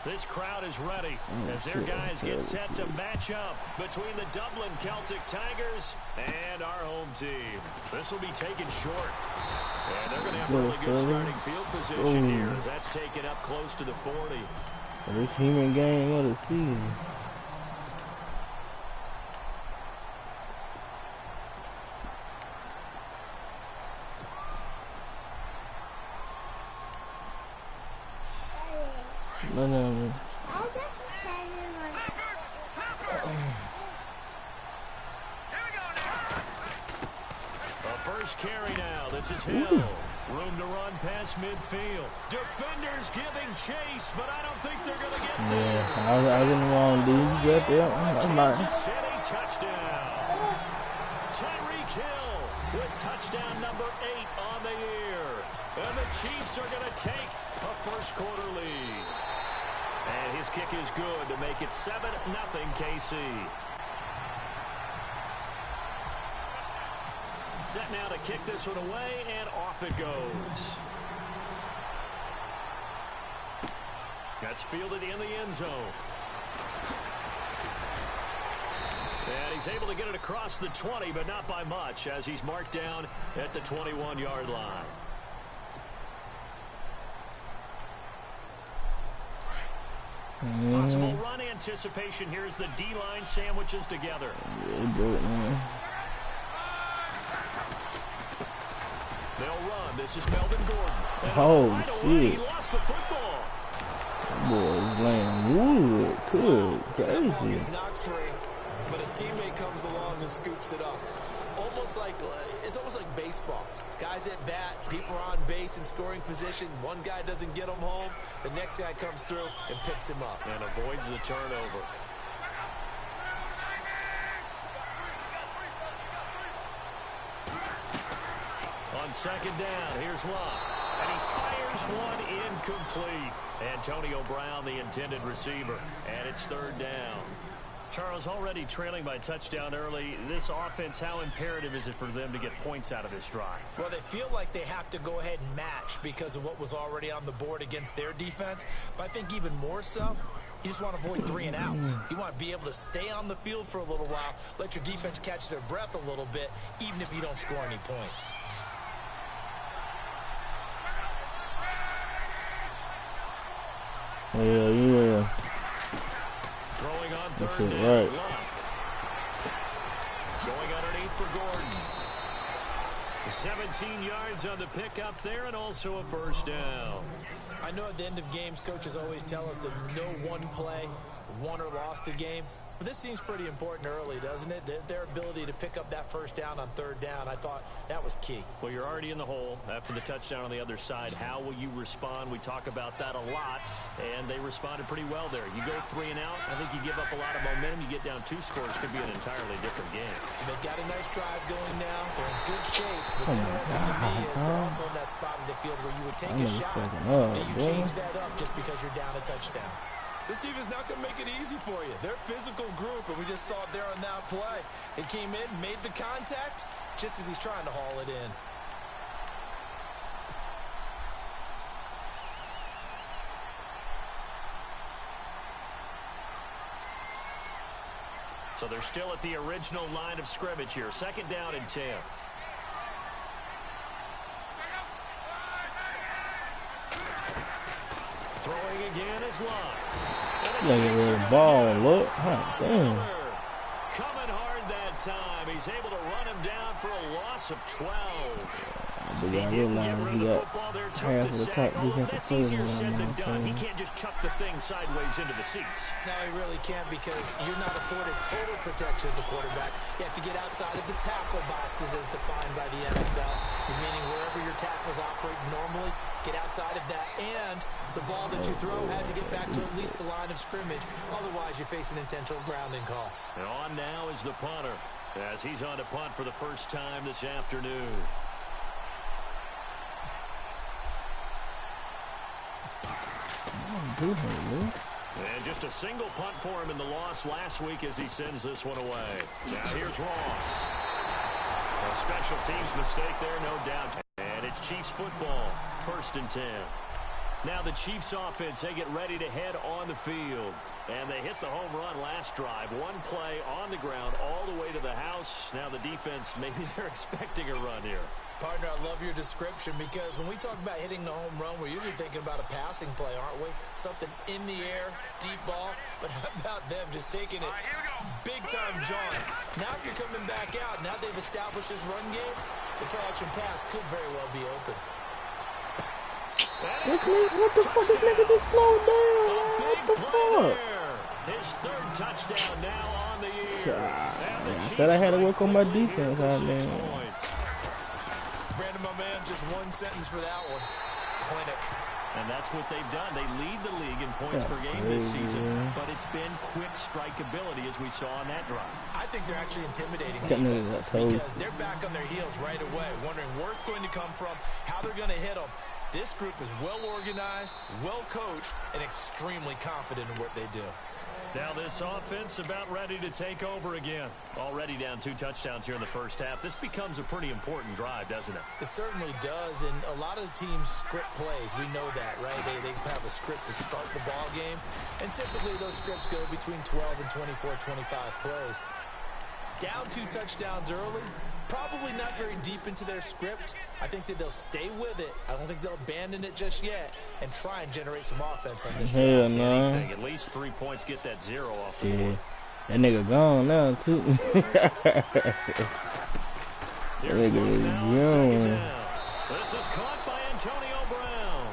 This crowd is ready as their guys get set to match up between the Dublin Celtic Tigers and our home team. This will be taken short. And they're going to have really good starting field position here as that's taken up close to the 40. First human game of the season. No. First carry now. This is Hill. Room to run past midfield. Defenders giving chase, but I don't think they're going to get there. Yeah, I didn't want to do that. Kansas City touchdown. Tyreek Hill with touchdown number 8 on the year. And the Chiefs are going to take a first quarter lead. And his kick is good to make it 7-0 KC. Set now to kick this one away, and off it goes. That's fielded in the end zone. And he's able to get it across the 20, but not by much, as he's marked down at the 21-yard line. Possible run anticipation here as the D-line sandwiches together. They'll run. This is Melvin Gordon. Oh, shit. He lost the football. Boy, he's laying wood. Good. Crazy. He's knocked free, but a teammate comes along and scoops it up. It's almost like baseball. Guys at bat, people are on base in scoring position. One guy doesn't get him home. The next guy comes through and picks him up. And avoids the turnover. On second down, here's Love. And he fires one incomplete. Antonio Brown, the intended receiver. And it's third down. Charles, already trailing by touchdown early. This offense, how imperative is it for them to get points out of this drive? Well, they feel like they have to go ahead and match because of what was already on the board against their defense. But I think even more so, you just want to avoid 3 and outs. You want to be able to stay on the field for a little while, let your defense catch their breath a little bit, even if you don't score any points. Yeah. Throwing on third That's it, down. right. Going underneath for Gordon. 17 yards on the pickup there, and also a first down. I know at the end of games, coaches always tell us that no one play won or lost a game. But this seems pretty important early, doesn't it? Their ability to pick up that first down on third down, I thought that was key. Well, you're already in the hole after the touchdown on the other side. How will you respond? We talk about that a lot, and they responded pretty well there. You go 3 and out, I think you give up a lot of momentum. You get down 2 scores, could be an entirely different game. So they've got a nice drive going now. They're in good shape. What's interesting to me is they're also in that spot of the field where you would take a shot. Do you change that up just because you're down a touchdown? This team is not going to make it easy for you. They're a physical group, and we just saw it there on that play. It came in, made the contact, just as he's trying to haul it in. So they're still at the original line of scrimmage here. Second down and 10. Throwing again is Love. Look at that ball, look. Damn. Coming hard that time. He's able to run him down for a loss of 12. But I realize he got half of the top defensive players around him. He can't just chuck the thing sideways into the seats. No, he really can't because you're not afforded total protection as a quarterback. You have to get outside of the tackle boxes as defined by the NFL, meaning wherever your tackles operate normally, get outside of that. And the ball that you throw has to get back to at least the line of scrimmage. Otherwise, you face an intentional grounding call. And on now is the punter as he's on to punt for the first time this afternoon. And just a single punt for him in the loss last week as he sends this one away. Now here's Ross. A special teams mistake there, no doubt. And it's Chiefs football, 1st and 10. Now the Chiefs offense, they get ready to head on the field. And they hit the home run last drive. One play on the ground all the way to the house. Now the defense, maybe they're expecting a run here. Partner, I love your description because when we talk about hitting the home run, we're usually thinking about a passing play, aren't we? Something in the air, deep ball. But how about them just taking it big-time jaunt? Now if you're coming back out, now they've established this run game, the play-action pass could very well be open. What the fuck? This nigga just slowed down. What the fuck? His third touchdown now on the year. I said I had to work on my defense out there. Brandon, my man, just one sentence for that one. Clinic. And that's what they've done. They lead the league in points per game this season, but it's been quick strikeability as we saw on that drive. I think they're actually intimidating defenses because they're back on their heels right away, wondering where it's going to come from, how they're going to hit them. This group is well organized, well coached, and extremely confident in what they do. Now this offense about ready to take over again. Already down 2 touchdowns here in the first half. This becomes a pretty important drive, doesn't it? It certainly does, and a lot of the teams script plays. We know that, right? They have a script to start the ball game, and typically those scripts go between 12 and 24, 25 plays. Down 2 touchdowns early, probably not very deep into their script. I think that they'll stay with it. I don't think they'll abandon it just yet and try and generate some offense on this drive. No. At least 3 points, get that 0 off the board. That nigga gone now, too. Here's one now on second down. This is caught by Antonio Brown.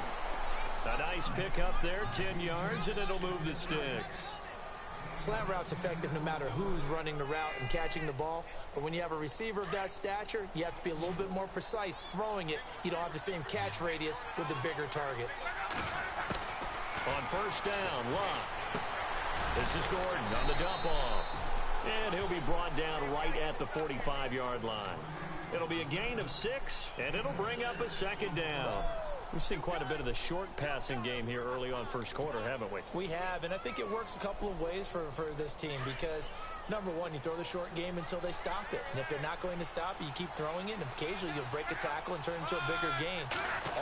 A nice pick up there, 10 yards, and it'll move the sticks. Slant route's effective no matter who's running the route and catching the ball. But when you have a receiver of that stature, you have to be a little bit more precise throwing it. You don't have the same catch radius with the bigger targets. On first down, Locke. This is Gordon on the dump off. And he'll be brought down right at the 45-yard line. It'll be a gain of 6, and it'll bring up a second down. We've seen quite a bit of the short passing game here early on first quarter, haven't we? We have, and I think it works a couple of ways for this team because, number one, you throw the short game until they stop it. And if they're not going to stop it, you keep throwing it, and occasionally you'll break a tackle and turn it into a bigger gain.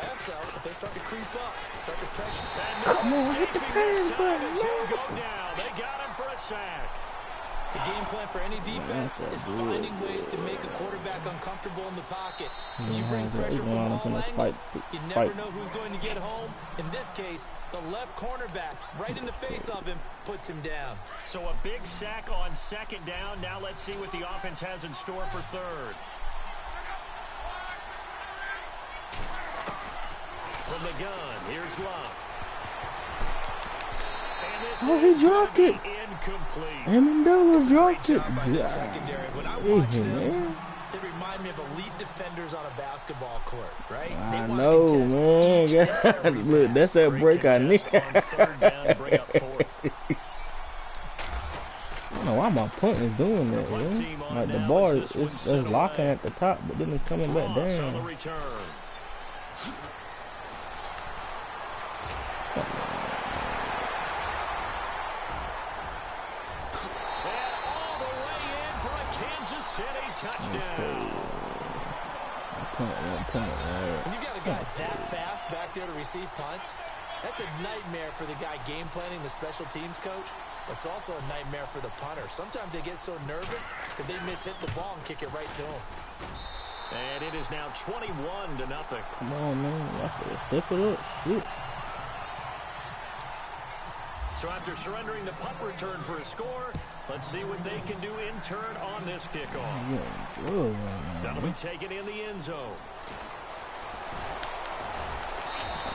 Also, if they start to creep up, start to pressure. And no escaping this time as he'll go down. They got him for a sack. The game plan for any defense is finding ways to make a quarterback uncomfortable in the pocket. When you bring pressure from all angles, you never know who's going to get home. In this case, the left cornerback, right in the face of him, puts him down. So a big sack on second down. Now let's see what the offense has in store for third. From the gun, here's Locke. Oh, he dropped it. Amendola dropped it. When I watch them, they remind me of elite defenders on a basketball court, right? I know, man. Look, that's that break I need. I don't know why my punt is doing that, man. Like the ball is locking at the top, but then it's coming back down. Touchdown. When you got a guy that fast back there to receive punts, that's a nightmare for the guy game planning, the special teams coach. But it's also a nightmare for the punter. Sometimes they get so nervous that they hit the ball and kick it right to him. And it is now 21-0. Come on, man. Step it up. Shit. So after surrendering the punt return for a score, let's see what they can do in turn on this kickoff. That'll be taken in the end zone.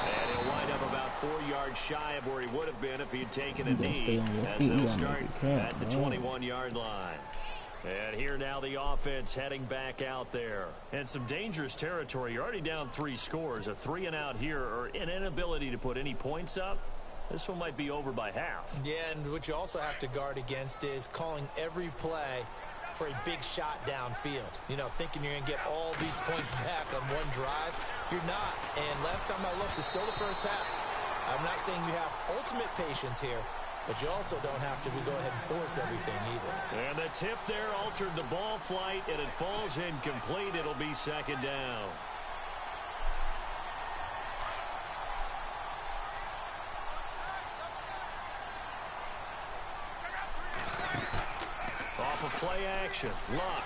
And he'll wind up about 4 yards shy of where he would have been if he had taken a knee, as they'll start at the 21-yard line. And here now the offense heading back out there. And some dangerous territory. You're already down 3 scores. A 3-and-out here, or an inability to put any points up. This one might be over by half. Yeah, and what you also have to guard against is calling every play for a big shot downfield. You know, thinking you're going to get all these points back on one drive. You're not. And last time I looked, it's still the first half. I'm not saying you have ultimate patience here, but you also don't have to go ahead and force everything either. And the tip there altered the ball flight, and it falls incomplete. It'll be second down. off of play action. Luck.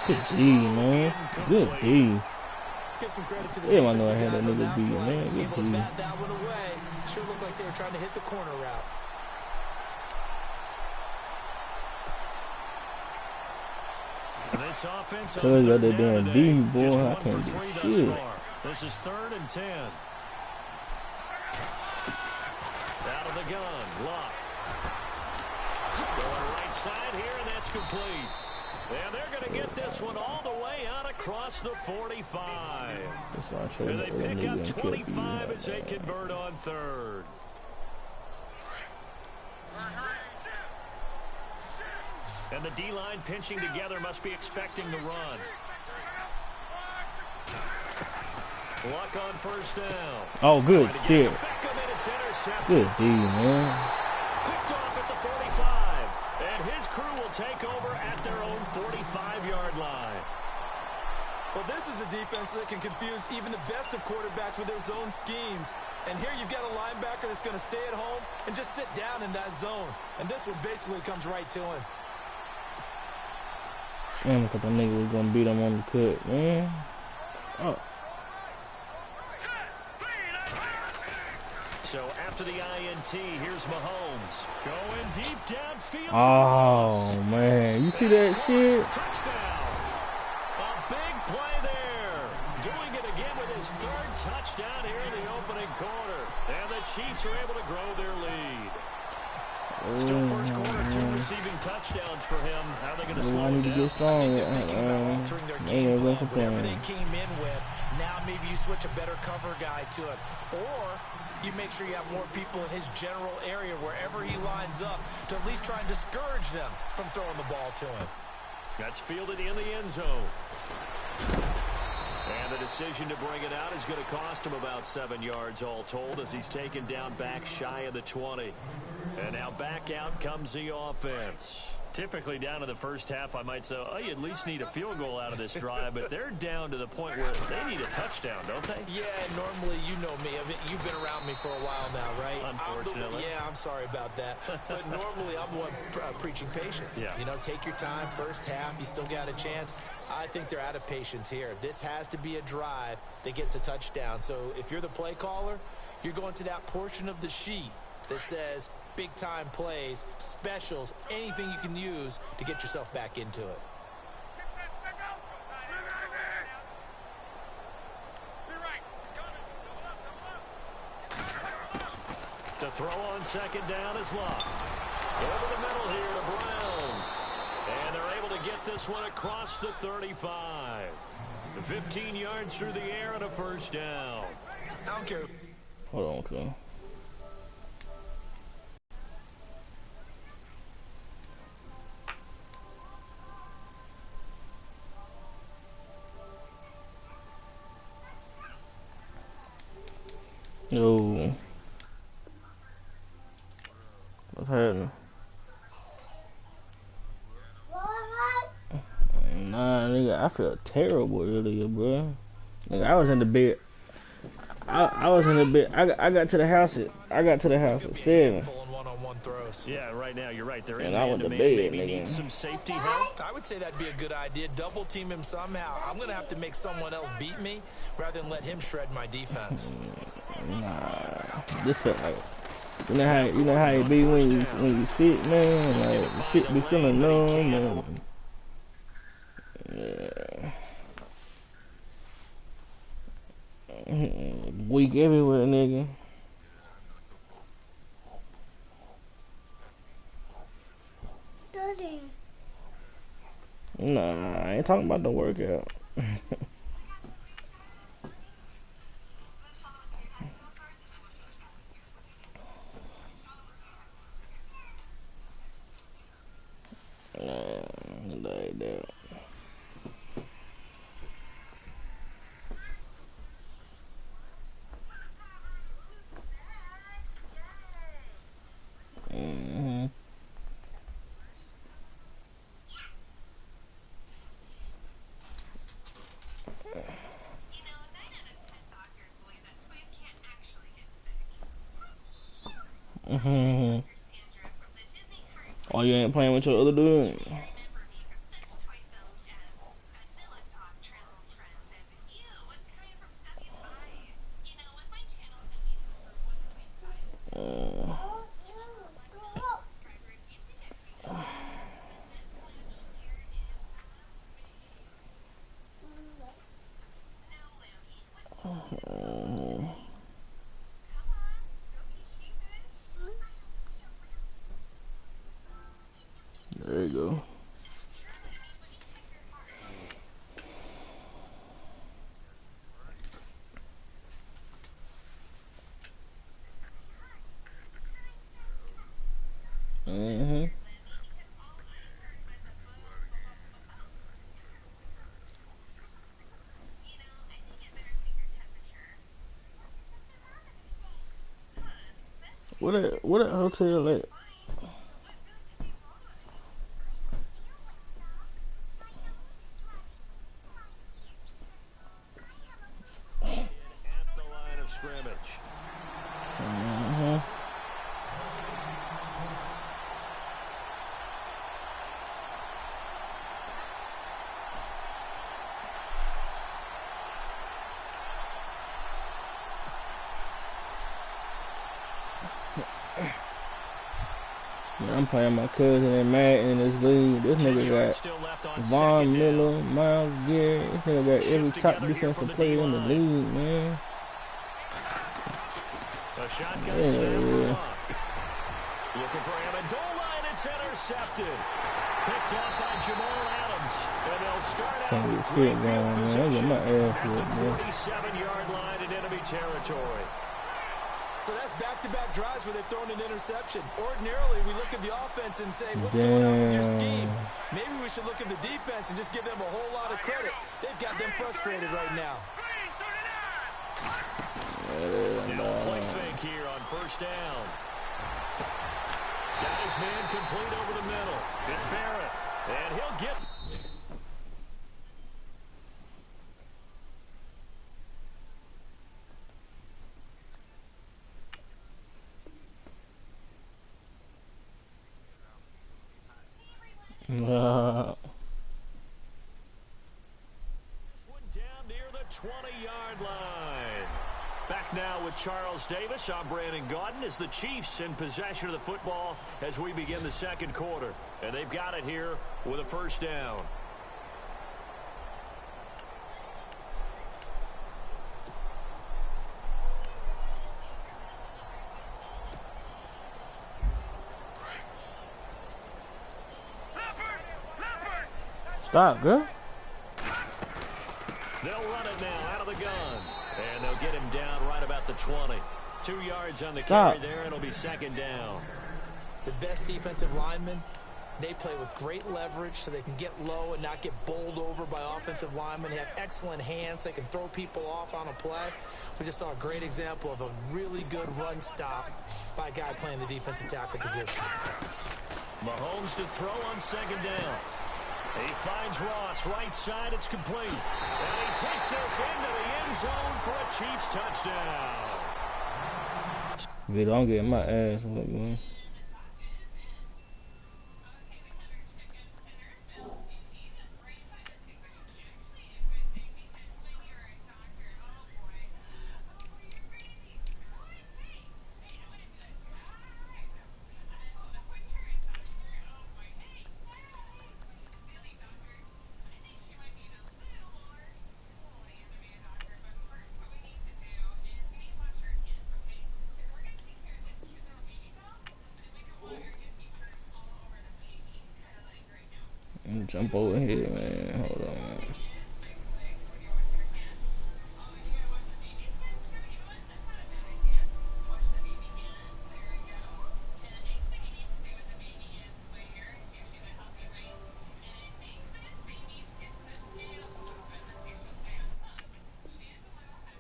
Good D, man. Good D. Let's give some credit to the Yeah, I know I defensive had that guys on nigga that beat, play. man. Good Able to D. bat that one away. Sure looked like they were trying to hit the corner route. This offense on Cause of third that down damn today, D, boy, just I 1 can't for do 3 thus shit. far. This is 3rd and 10. Out of the gun, Luck. Going right side here, and that's complete. And they're going to get this one all the way out across the 45. That's why I showed And that they pick up nigga 25 as they convert on 3rd. And the D-line pinching together must be expecting the run. Luck on first down. Oh, good shit. Good D, Picked man. off at the 45. And his crew will take over at their own 45-yard line. Well, this is a defense that can confuse even the best of quarterbacks with their zone schemes. And here you've got a linebacker that's going to stay at home and just sit down in that zone. And this one basically comes right to him. Damn, I thought that nigga was gonna beat him on the cut, man. Oh. So after the INT, here's Mahomes. Going deep downfield. Oh, man. You see that shit? Touchdown. A big play there. Doing it again with his 3rd touchdown here in the opening quarter. And the Chiefs are able to grow their lead. Still first quarter, 2 receiving touchdowns for him. How are they going to slow I need to it get down? strong. They're thinking about altering their game plan. Whatever they came in with, now maybe you switch a better cover guy to it. Or you make sure you have more people in his general area wherever he lines up to at least try and discourage them from throwing the ball to him. That's fielded in the end zone. And the decision to bring it out is going to cost him about 7 yards all told as he's taken down back shy of the 20. And now back out comes the offense. Typically down in the first half, I might say, oh, you at least need a field goal out of this drive, but they're down to the point where they need a touchdown, don't they? Yeah, normally, you know me. I mean, you've been around me for a while now, right? Unfortunately. I'm sorry about that. But normally, I'm the one preaching patience. Yeah. You know, take your time, first half, you still got a chance. I think they're out of patience here. This has to be a drive that gets a touchdown. So if you're the play caller, you're going to that portion of the sheet that says big-time plays, specials, anything you can use to get yourself back into it. To throw on second down is Luck. Over the middle here to Brown. And they're able to get this one across the 35. 15 yards through the air and a first down. I don't care. Hold on, okay. Yo. What's happening? Nah, nigga, I felt terrible earlier, bro. Nigga, I was in the bed. I was in the bed. I got to the house at 7. Yeah, right now you're right. They're in And I went to man-to-man. bed, Maybe nigga. need some safety help. I would say that'd be a good idea. Double team him somehow. I'm going to have to make someone else beat me rather than let him shred my defense. Nah, this felt like, you know how it be when you sit, man. Like shit be feeling numb, and weak everywhere, nigga. Nah, I ain't talking about the workout. Like that. Oh, you ain't playing with your other dude? There you go. What that hotel at? At the line of scrimmage. Man, I'm playing my cousin and Matt in this league. This nigga got Von Miller, Miles Garrett. This nigga got every top defensive player in the league, man. A shotgun snap for Locke. Looking for Amendola, and it's intercepted. Picked off by Jamal Adams. And they'll start out with great field position at the 47-yard line in enemy territory. So that's back-to-back drives where they've thrown an interception. Ordinarily, we look at the offense and say, what's going on with your scheme? Maybe we should look at the defense and just give them a whole lot of credit. They've got them frustrated right now. Now a play fake here on first down. Got his man complete over the middle. It's Barrett, and he'll get... This one down near the 20-yard line. Back now with Charles Davis. I'm Brandon Gaudin as the Chiefs in possession of the football as we begin the second quarter. And they've got it here with a first down. Stop, girl. They'll run it now out of the gun. And they'll get him down right about the 20. 2 yards on the carry there, and it'll be second down. The best defensive linemen, they play with great leverage so they can get low and not get bowled over by offensive linemen. They have excellent hands. They can throw people off on a play. We just saw a great example of a really good run stop by a guy playing the defensive tackle position. Mahomes to throw on second down. He finds Ross, right side, it's complete. And he takes this into the end zone for a Chiefs touchdown. Dude, I'm getting my ass whooped, man. Jump over here, man. Hold on, man.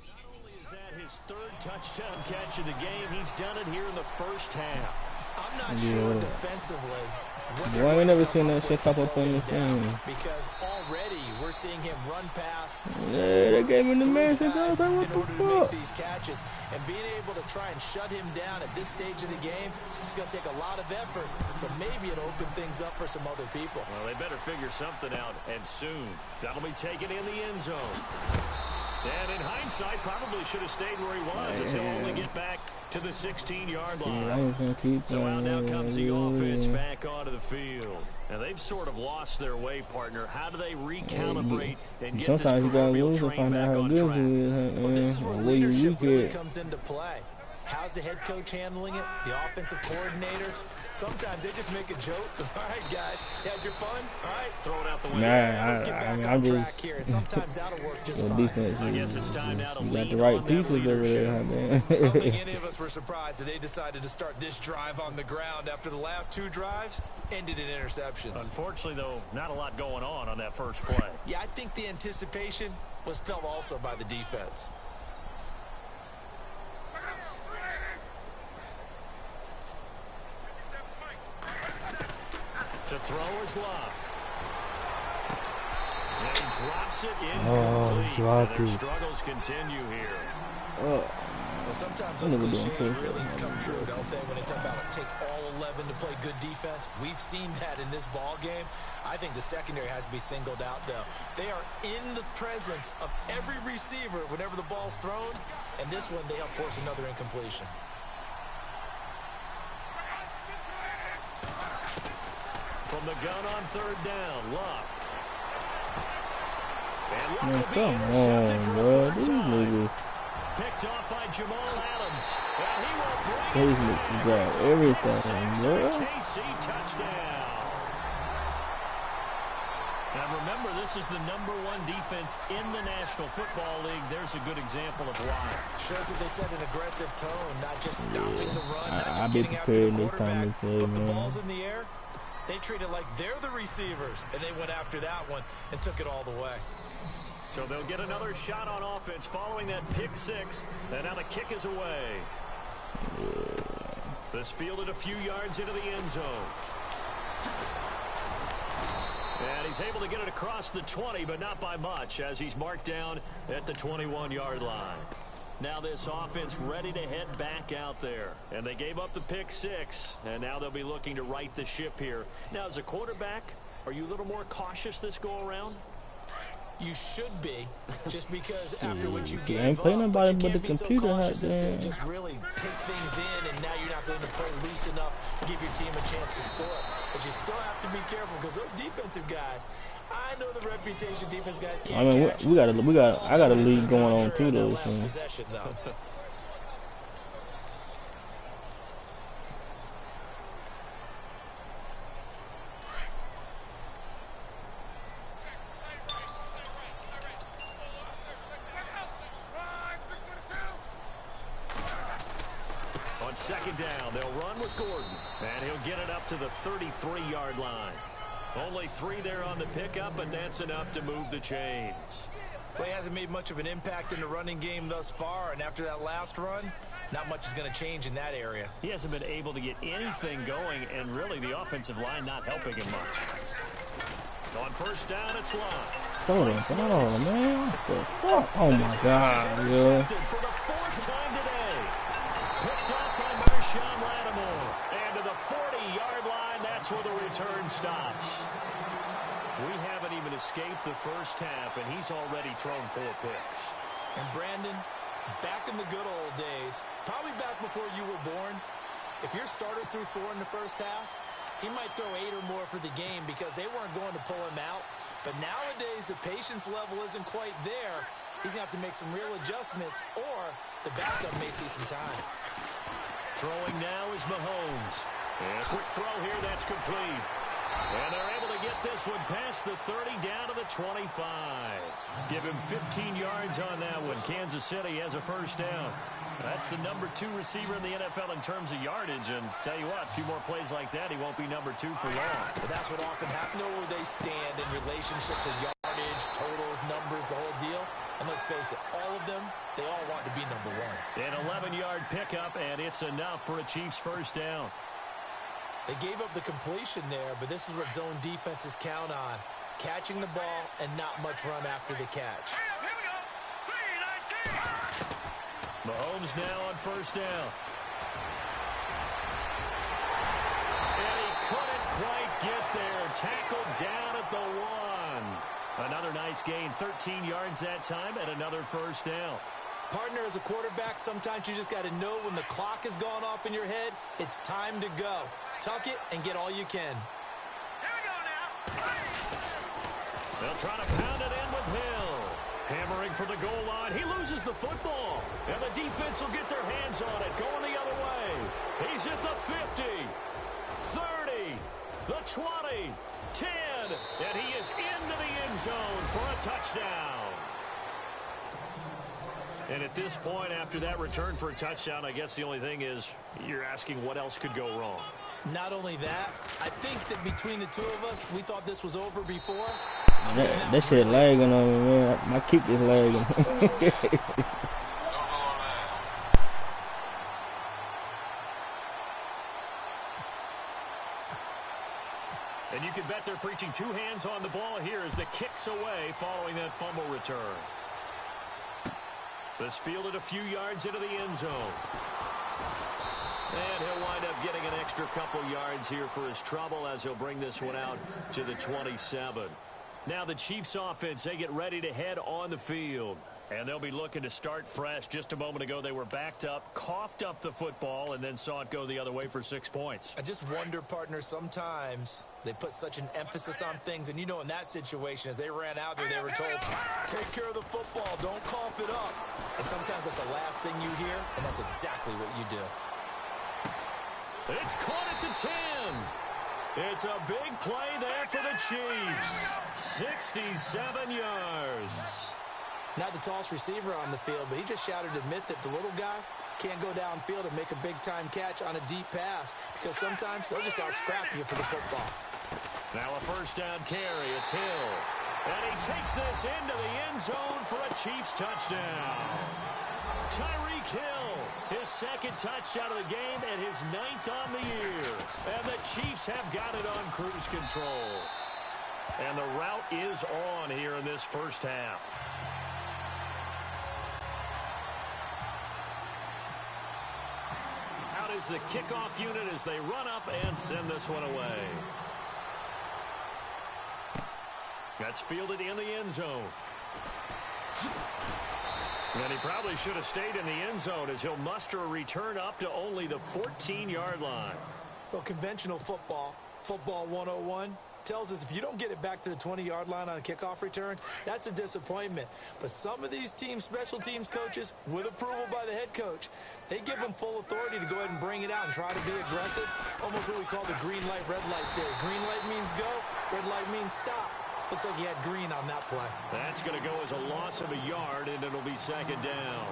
Not only is that his third touchdown catch of the game, he's done it here in the first half. I'm not sure defensively. Boy, I ain't never seen that shit pop up on this thing. Because already we're seeing him run past. Yeah, they gave him the message. I was like, what in order the to make fuck? these catches. And being able to try and shut him down at this stage of the game, it's going to take a lot of effort. So maybe it'll open things up for some other people. Well, they better figure something out, and soon. That'll be taken in the end zone. And in hindsight, probably should have stayed where he was, as he'll only get back to the 16-yard line. So out now comes the offense back onto the field. And they've sort of lost their way, partner. How do they recalibrate and get this proverbial train back on track? Well, this is where leadership really comes into play. How's the head coach handling it? The offensive coordinator? Sometimes they just make a joke. All right, guys, had your fun? All right, throw it out the window. Let's get back on track here. And sometimes that'll work just fine. Defense, I guess it's time now to lean got the right on that pieces over there, man. I don't think any of us were surprised that they decided to start this drive on the ground after the last two drives ended in interceptions. Unfortunately, though, not a lot going on that first play. Yeah, I think the anticipation was felt also by the defense. To throw is Love. And he drops it incomplete. And their struggles continue here. Well, sometimes those cliches really come true, don't they? When they talk about it takes all 11 to play good defense. We've seen that in this ball game. I think the secondary has to be singled out, though. They are in the presence of every receiver whenever the ball's thrown. And this one, they help force another incompletion. From the gun on third down, Luck. And Luck Man, will be come intercepted for on, the bro. third These time. niggas. Picked off by Jamal Adams. And he will These bring it niggas back. got everything, bro. KC touchdown. Now remember, this is the #1 defense in the National Football League. There's a good example of why. Shows that they set an aggressive tone, not just stopping the run, not I'll just be getting after the prepared next time we quarterback, play, but the man. ball's in the air. They treat it like they're the receivers, and they went after that one and took it all the way. So they'll get another shot on offense following that pick six. And now the kick is away. This fielded a few yards into the end zone. And he's able to get it across the 20, but not by much, as he's marked down at the 21-yard line. Now this offense ready to head back out there. And they gave up the pick six, and now they'll be looking to right the ship here. Now, as a quarterback, are you a little more cautious this go-around? You should be, just because after what you gave ain't playing up, nobody but you but can't the be so computer cautious out as to there. just really take things in, and now you're not going to play loose enough to give your team a chance to score. But you still have to be careful, because those defensive guys, I know the reputation defense guys can't I mean, catch. I got a league going on too, though. So. Possession, though. On second down, they'll run with Gordon, and he'll get it up to the 33-yard line. Only 3 there on the pickup, but that's enough to move the chains. Well, he hasn't made much of an impact in the running game thus far, and after that last run, not much is going to change in that area. He hasn't been able to get anything going, and really the offensive line not helping him much. On first down, it's Love. Throw the ball, man. What the fuck? Oh, my God, yo. Intercepted for the 4th time today. Picked up by Marshawn Lattimore. And to the 40-yard line, that's where the return stops. We haven't even escaped the first half, and he's already thrown 4 picks. And Brandon, back in the good old days, probably back before you were born, if your starter threw 4 in the first half, he might throw 8 or more for the game because they weren't going to pull him out. But nowadays, the patience level isn't quite there. He's going to have to make some real adjustments, or the backup may see some time. Throwing now is Mahomes. And a quick throw here, that's complete. And they're able to get this one past the 30 down to the 25. Give him 15 yards on that one. Kansas City has a first down. That's the #2 receiver in the NFL in terms of yardage. And tell you what, a few more plays like that, he won't be #2 for long. But that's what often happens. Know where they stand in relationship to yardage, totals, numbers, the whole deal. And let's face it, all of them, they all want to be #1. An 11-yard pickup, and it's enough for a Chiefs first down. They gave up the completion there, but this is what zone defenses count on. Catching the ball and not much run after the catch. Mahomes now on first down. And he couldn't quite get there. Tackled down at the 1. Another nice gain, 13 yards that time, and another first down. Partner, as a quarterback, sometimes you just got to know when the clock has gone off in your head, it's time to go. Tuck it and get all you can. Here we go now. They'll try to pound it in with Hill. Hammering for the goal line. He loses the football. And the defense will get their hands on it. Going the other way. He's at the 50. 30. The 20. 10. And he is into the end zone for a touchdown. And at this point, after that return for a touchdown, I guess the only thing is you're asking what else could go wrong. Not only that, I think that between the two of us, we thought this was over before. That shit lagging on me, man. My kick is lagging. And you can bet they're preaching two hands on the ball here as the kick's away following that fumble return. This fielded a few yards into the end zone. And he'll wind up getting an extra couple yards here for his trouble as he'll bring this one out to the 27. Now the Chiefs offense, they get ready to head on the field. And they'll be looking to start fresh. Just a moment ago, they were backed up, coughed up the football, and then saw it go the other way for 6 points. I just wonder, partner, sometimes they put such an emphasis on things. And, you know, in that situation, as they ran out there, they were told, take care of the football, don't cough it up. And sometimes that's the last thing you hear, and that's exactly what you do. It's caught at the 10. It's a big play there for the Chiefs. 67 yards. Not the tallest receiver on the field, but he just shouted to admit that the little guy can't go downfield and make a big-time catch on a deep pass because sometimes they'll just out-scrap you for the football. Now a first down carry. It's Hill. And he takes this into the end zone for a Chiefs touchdown. Tyreek Hill, his second touchdown of the game and his 9th on the year. And the Chiefs have got it on cruise control. And the route is on here in this first half. Out is the kickoff unit as they run up and send this one away. That's fielded in the end zone. And he probably should have stayed in the end zone as he'll muster a return up to only the 14-yard line. Well, conventional football, football 101, tells us if you don't get it back to the 20-yard line on a kickoff return, that's a disappointment. But some of these teams, special teams coaches, with approval by the head coach, they give them full authority to go ahead and bring it out and try to be aggressive. Almost what we call the green light, red light theory. Green light means go, red light means stop. Looks like he had green on that play. That's going to go as a loss of a yard, and it'll be second down.